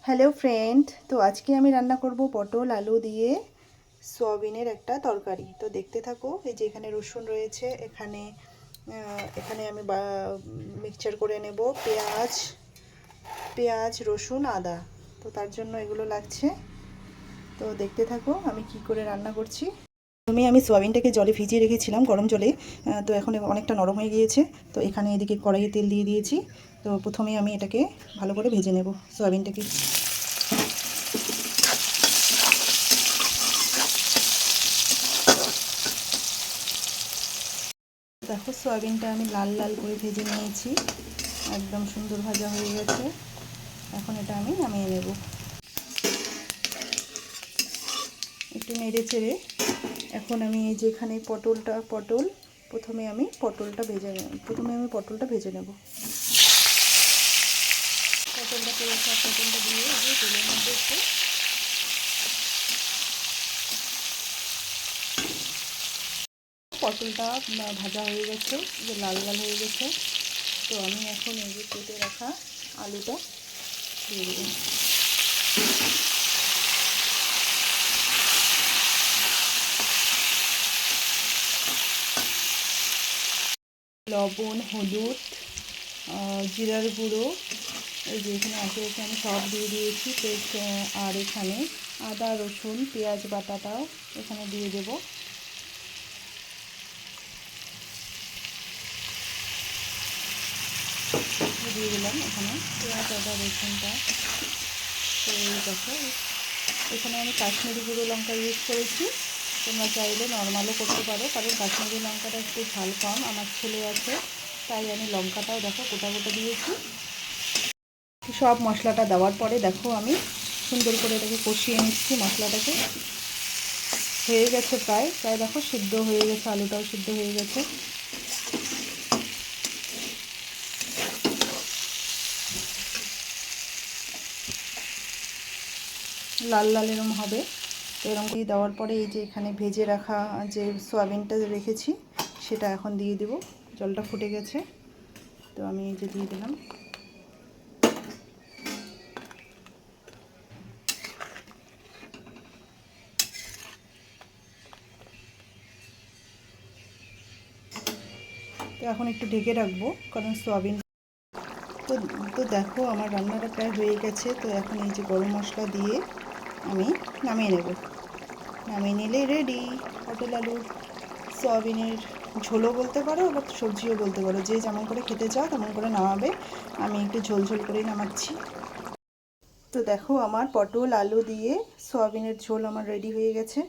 Hello friend, তো আজকে আমি রান্না করব পটল আলু দিয়ে সয়াবিনের একটা তরকারি। তো দেখতে থাকো। এই যে এখানে রসুন রয়েছে, এখানে এখানে আমি মিক্সচার করে নেব পেঁয়াজ পেঁয়াজ রসুন আদা। তো তার জন্য এগুলো লাগছে। তো দেখতে থাকো আমি কি করে রান্না করছি। আমি সয়াবিনটাকে জলে ভিজিয়ে রেখেছিলাম, গরম জলে। তো এখন অনেকটা নরম হয়ে গিয়েছে। তো এখানে এদিকে কড়াইয়ে তেল দিয়ে দিয়েছি। তো প্রথমে আমি এটাকে ভালো করে ভেজে নেব সয়াবিনটাকে। দেখো সয়াবিনটা আমি লাল লাল করে ভেজে নিয়েছি, একদম সুন্দর ভাজা হয়ে গেছে। এখন এটা আমি নামিয়ে নেব। একটু নেড়ে চেড়ে এখন আমি এই যে এখানে প্রথমে আমি পটলটা ভেজে নেব। পটলটা দিয়ে তেলের মধ্যে একটু পটলটা ভাজা হয়ে গেছে, যে লাল লাল হয়ে গেছে। তো আমি এখন এই যে কেটে রাখা আলুটা দিয়ে দেব। লবণ, হলুদ, জিরার গুঁড়ো, এই যে এখানে আছে আমি সব দিয়ে দিয়েছি পেস্ট। আর এখানে আদা রসুন পেঁয়াজ বাটাটাও এখানে দিয়ে দেব। দিয়ে দিলাম এখানে পেঁয়াজ আদা রসুনটা। তো এই দেখো এখানে আমি কাশ্মীরি গুঁড়ো লঙ্কা ইউজ করেছি। তোমরা চাইলে নর্মালও করতে পারো, কারণ কাশ্মীরি লঙ্কাটা একটু ঝাল কম, আমার ছেলে আছে তাই আমি লঙ্কাটাও দেখো গোটা গোটা দিয়েছি। সব মশলাটা দেওয়ার পরে দেখো আমি সুন্দর করে এটাকে কষিয়ে নিচ্ছি। মশলাটাকে হয়ে গেছে প্রায় দেখো সিদ্ধ হয়ে গেছে, আলুটাও সিদ্ধ হয়ে গেছে। লাল লাল এরম হবে। তো এরকম দিয়ে দেওয়ার পরে এই যে এখানে ভেজে রাখা যে সয়াবিনটা রেখেছি সেটা এখন দিয়ে দিব। জলটা ফুটে গেছে, তো আমি এই যে দিয়ে দিলাম। তো এখন একটু ঢেকে রাখবো, কারণ সয়াবিন। তো তো দেখো আমার রান্নাটা প্রায় হয়ে গেছে। তো এখন এই যে গরম মশলা দিয়ে আমি নামিয়ে নেব। নামিয়ে নিলে রেডি পটল আলু সয়াবিনের ঝোলও বলতে পারো, আবার সবজিও বলতে পারো, যে যেমন করে খেতে চাও তেমন করে নামাবে। আমি একটু ঝোল ঝোল করেই নামাচ্ছি। তো দেখো আমার পটল আলু দিয়ে সয়াবিনের ঝোল আমার রেডি হয়ে গেছে।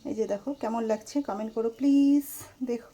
এই যে দেখো কেমন লাগছে কমেন্ট করো প্লিজ। দেখো।